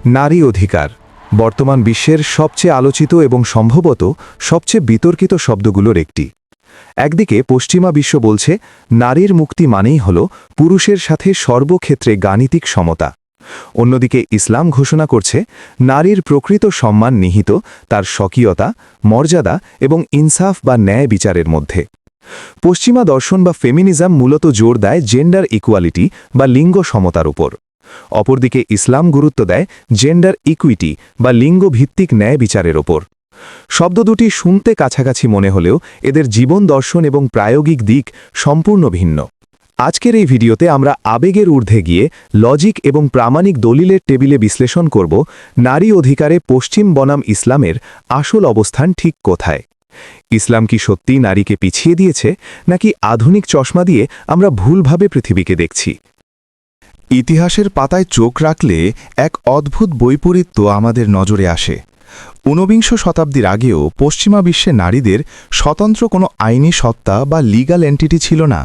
নারী অধিকার বর্তমান বিশ্বের সবচেয়ে আলোচিত এবং সম্ভবত সবচেয়ে বিতর্কিত শব্দগুলোর একটি। একদিকে পশ্চিমা বিশ্ব বলছে নারীর মুক্তি মানেই হল পুরুষের সাথে সর্বক্ষেত্রে গাণিতিক সমতা। অন্যদিকে ইসলাম ঘোষণা করছে নারীর প্রকৃত সম্মান নিহিত তার স্বকীয়তা, মর্যাদা এবং ইনসাফ বা ন্যায় বিচারের মধ্যে। পশ্চিমা দর্শন বা ফেমিনিজম মূলত জোর দেয় জেন্ডার ইকুয়ালিটি বা লিঙ্গ সমতার উপর। অপরদিকে ইসলাম গুরুত্ব দেয় জেন্ডার ইকুইটি বা লিঙ্গভিত্তিক ন্যায় বিচারের ওপর। শব্দ দুটি শুনতে কাছাকাছি মনে হলেও এদের জীবন দর্শন এবং প্রায়োগিক দিক সম্পূর্ণ ভিন্ন। আজকের এই ভিডিওতে আমরা আবেগের ঊর্ধ্বে গিয়ে লজিক এবং প্রামাণিক দলিলের টেবিলে বিশ্লেষণ করব নারী অধিকারে পশ্চিম বনাম ইসলামের আসল অবস্থান ঠিক কোথায়। ইসলাম কি সত্যিই নারীকে পিছিয়ে দিয়েছে, নাকি আধুনিক চশমা দিয়ে আমরা ভুলভাবে পৃথিবীকে দেখছি? ইতিহাসের পাতায় চোখ রাখলে এক অদ্ভুত বৈপরীত্য আমাদের নজরে আসে। ঊনবিংশ শতাব্দীর আগেও পশ্চিমা বিশ্বে নারীদের স্বতন্ত্র কোনো আইনি সত্তা বা লিগ্যাল এন্টিটি ছিল না।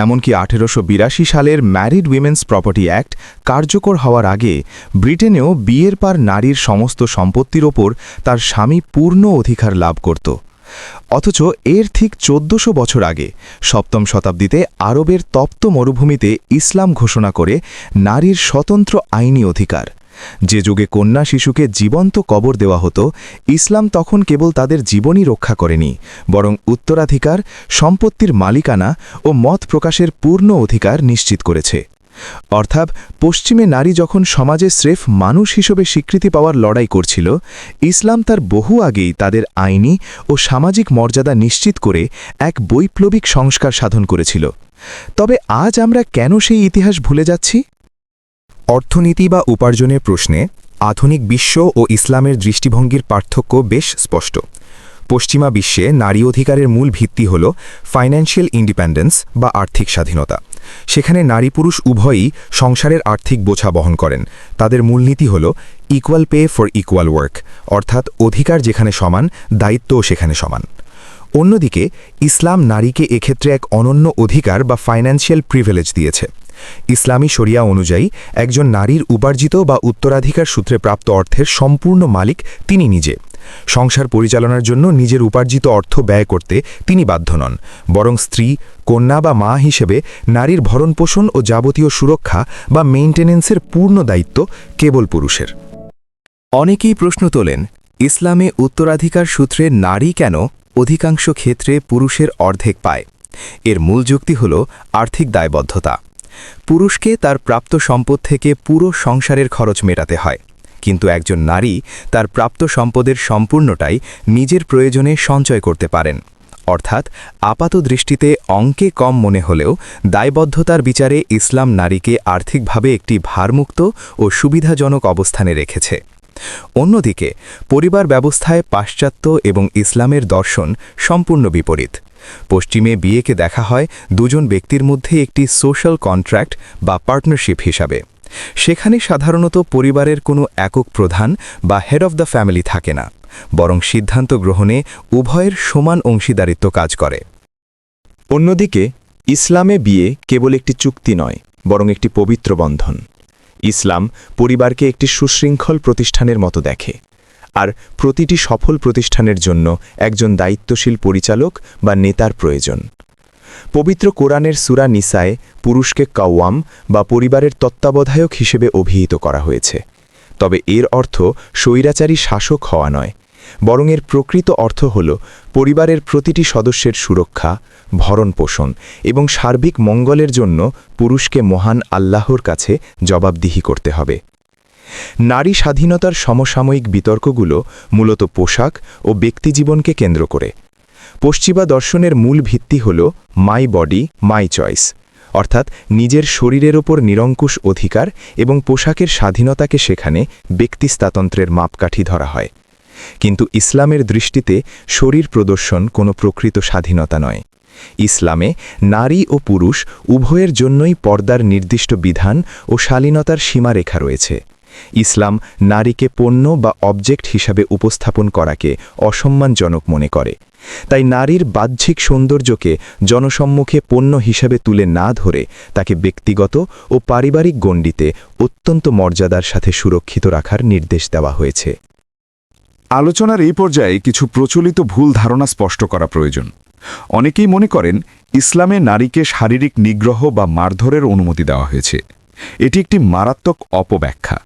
এমনকি 1882 সালের ম্যারিড উইমেন্স প্রপার্টি অ্যাক্ট কার্যকর হওয়ার আগে ব্রিটেনেও বিয়ের পর নারীর সমস্ত সম্পত্তির ওপর তার স্বামী পূর্ণ অধিকার লাভ করত। অথচ এর ঠিক 1400 বছর আগে 7ম শতাব্দীতে আরবের তপ্ত মরুভূমিতে ইসলাম ঘোষণা করে নারীর স্বতন্ত্র আইনি অধিকার। যে যুগে কন্যা শিশুকে জীবন্ত কবর দেওয়া হতো, ইসলাম তখন কেবল তাদের জীবনই রক্ষা করেনি, বরং উত্তরাধিকার, সম্পত্তির মালিকানা ও মত প্রকাশের পূর্ণ অধিকার নিশ্চিত করেছে। অর্থাৎ পশ্চিমে নারী যখন সমাজে স্রেফ মানুষ হিসেবে স্বীকৃতি পাওয়ার লড়াই করছিল, ইসলাম তার বহু আগেই তাদের আইনি ও সামাজিক মর্যাদা নিশ্চিত করে এক বৈপ্লবিক সংস্কার সাধন করেছিল। তবে আজ আমরা কেন সেই ইতিহাস ভুলে যাচ্ছি? অর্থনীতি বা উপার্জনের প্রশ্নে আধুনিক বিশ্ব ও ইসলামের দৃষ্টিভঙ্গির পার্থক্য বেশ স্পষ্ট। পশ্চিমা বিশ্বে নারী অধিকারের মূল ভিত্তি হল ফাইন্যান্সিয়াল ইন্ডিপেন্ডেন্স বা আর্থিক স্বাধীনতা। সেখানে নারী পুরুষ উভয়ই সংসারের আর্থিক বোঝা বহন করেন। তাদের মূলনীতি হল equal pay for equal work, অর্থাৎ অধিকার যেখানে সমান, দায়িত্বও সেখানে সমান। অন্যদিকে ইসলাম নারীকে এক্ষেত্রে এক অনন্য অধিকার বা ফাইন্যান্সিয়াল প্রিভিলেজ দিয়েছে। ইসলামী শরিয়া অনুযায়ী একজন নারীর উপার্জিত বা উত্তরাধিকার সূত্রে প্রাপ্ত অর্থের সম্পূর্ণ মালিক তিনি নিজে। সংসার পরিচালনার জন্য নিজের উপার্জিত অর্থ ব্যয় করতে তিনি বাধ্য নন, বরং স্ত্রী, কন্যা বা মা হিসেবে নারীর ভরণপোষণ ও যাবতীয় সুরক্ষা বা মেইনটেনেন্সের পূর্ণ দায়িত্ব কেবল পুরুষের। অনেকেই প্রশ্ন তোলেন, ইসলামে উত্তরাধিকার সূত্রে নারী কেন অধিকাংশ ক্ষেত্রে পুরুষের অর্ধেক পায়? এর মূল যুক্তি হল আর্থিক দায়বদ্ধতা। পুরুষকে তার প্রাপ্ত সম্পদ থেকে পুরো সংসারের খরচ মেটাতে হয়, কিন্তু একজন নারী তার প্রাপ্ত সম্পদের সম্পূর্ণটাই নিজের প্রয়োজনে সঞ্চয় করতে পারেন। অর্থাৎ আপাত দৃষ্টিতে অঙ্কে কম মনে হলেও দায়বদ্ধতার বিচারে ইসলাম নারীকে আর্থিকভাবে একটি ভারমুক্ত ও সুবিধাজনক অবস্থানে রেখেছে। অন্যদিকে পরিবার ব্যবস্থায় পাশ্চাত্য এবং ইসলামের দর্শন সম্পূর্ণ বিপরীত। পশ্চিমে বিয়েকে দেখা হয় দুজন ব্যক্তির মধ্যে একটি সোশ্যাল কন্ট্রাক্ট বা পার্টনারশিপ হিসাবে। সেখানে সাধারণত পরিবারের কোনো একক প্রধান বা হেড অফ দ্য ফ্যামিলি থাকে না, বরং সিদ্ধান্ত গ্রহণে উভয়ের সমান অংশীদারিত্ব কাজ করে। অন্যদিকে ইসলামে বিয়ে কেবল একটি চুক্তি নয়, বরং একটি পবিত্র বন্ধন। ইসলাম পরিবারকে একটি সুশৃঙ্খল প্রতিষ্ঠানের মতো দেখে, আর প্রতিটি সফল প্রতিষ্ঠানের জন্য একজন দায়িত্বশীল পরিচালক বা নেতার প্রয়োজন। পবিত্র কোরআনের সূরা নিসায়ে পুরুষকে কাওয়াম বা পরিবারের তত্ত্বাবধায়ক হিসেবে অভিহিত করা হয়েছে। তবে এর অর্থ স্বৈরাচারী শাসক হওয়া নয়, বরং এর প্রকৃত অর্থ হল পরিবারের প্রতিটি সদস্যের সুরক্ষা, ভরণপোষণ এবং সার্বিক মঙ্গলের জন্য পুরুষকে মহান আল্লাহর কাছে জবাবদিহি করতে হবে। নারী স্বাধীনতার সমসাময়িক বিতর্কগুলো মূলত পোশাক ও ব্যক্তিজীবনকে কেন্দ্র করে। পশ্চিমা দর্শনের মূল ভিত্তি হল মাই বডি মাই চয়েস, অর্থাৎ নিজের শরীরের ওপর নিরঙ্কুশ অধিকার এবং পোশাকের স্বাধীনতাকে সেখানে ব্যক্তিস্বাতন্ত্র্যের মাপকাঠি ধরা হয়। কিন্তু ইসলামের দৃষ্টিতে শরীর প্রদর্শন কোনো প্রকৃত স্বাধীনতা নয়। ইসলামে নারী ও পুরুষ উভয়ের জন্যই পর্দার নির্দিষ্ট বিধান ও শালীনতার সীমারেখা রয়েছে। ইসলাম নারীকে পণ্য বা অবজেক্ট হিসাবে উপস্থাপন করাকে অসম্মানজনক মনে করে। তাই নারীর বাহ্যিক সৌন্দর্যকে জনসম্মুখে পণ্য হিসাবে তুলে না ধরে তাকে ব্যক্তিগত ও পারিবারিক গণ্ডিতে অত্যন্ত মর্যাদার সাথে সুরক্ষিত রাখার নির্দেশ দেওয়া হয়েছে। আলোচনার এই পর্যায়ে কিছু প্রচলিত ভুল ধারণা স্পষ্ট করা প্রয়োজন। অনেকেই মনে করেন ইসলামে নারীকে শারীরিক নিগ্রহ বা মারধরের অনুমতি দেওয়া হয়েছে। এটি একটি মারাত্মক অপব্যাখ্যা।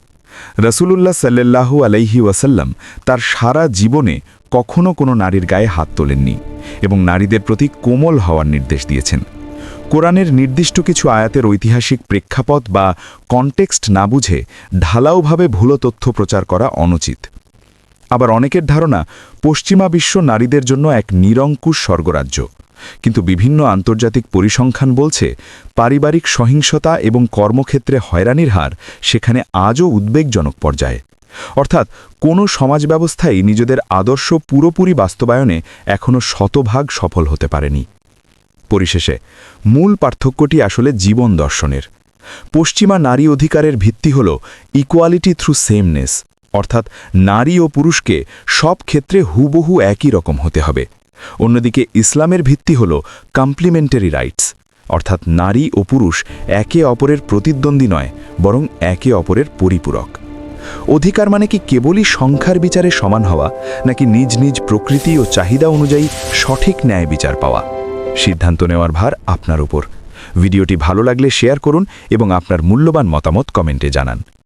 রাসূলুল্লাহ সাল্লাল্লাহু আলাইহি ওয়াসাল্লাম তার সারা জীবনে কখনো কোনো নারীর গায়ে হাত তোলেননি এবং নারীদের প্রতি কোমল হওয়ার নির্দেশ দিয়েছেন। কোরআনের নির্দিষ্ট কিছু আয়াতের ঐতিহাসিক প্রেক্ষাপট বা কনটেক্সট না বুঝে ঢালাওভাবে ভুল তথ্য প্রচার করা অনুচিত। আবার অনেকের ধারণা পশ্চিমা বিশ্ব নারীদের জন্য এক নিরঙ্কুশ স্বর্গরাজ্য, কিন্তু বিভিন্ন আন্তর্জাতিক পরিসংখ্যান বলছে পারিবারিক সহিংসতা এবং কর্মক্ষেত্রে হয়রানির হার সেখানে আজও উদ্বেগজনক পর্যায়ে। অর্থাৎ কোনো সমাজ ব্যবস্থাই নিজেদের আদর্শ পুরোপুরি বাস্তবায়নে এখনও শতভাগ সফল হতে পারেনি। পরিশেষে মূল পার্থক্যটি আসলে জীবন দর্শনের। পশ্চিমা নারী অধিকারের ভিত্তি হল ইকুয়ালিটি থ্রু সেমনেস, অর্থাৎ নারী ও পুরুষকে সব ক্ষেত্রে হুবহু একই রকম হতে হবে। অন্যদিকে ইসলামের ভিত্তি হল কমপ্লিমেন্টারি রাইটস, অর্থাৎ নারী ও পুরুষ একে অপরের প্রতিদ্বন্দ্বী নয়, বরং একে অপরের পরিপূরক। অধিকার মানে কি কেবলই সংখ্যার বিচারে সমান হওয়া, নাকি নিজ নিজ প্রকৃতি ও চাহিদা অনুযায়ী সঠিক ন্যায় বিচার পাওয়া? সিদ্ধান্ত নেওয়ার ভার আপনার উপর। ভিডিওটি ভালো লাগলে শেয়ার করুন এবং আপনার মূল্যবান মতামত কমেন্টে জানান।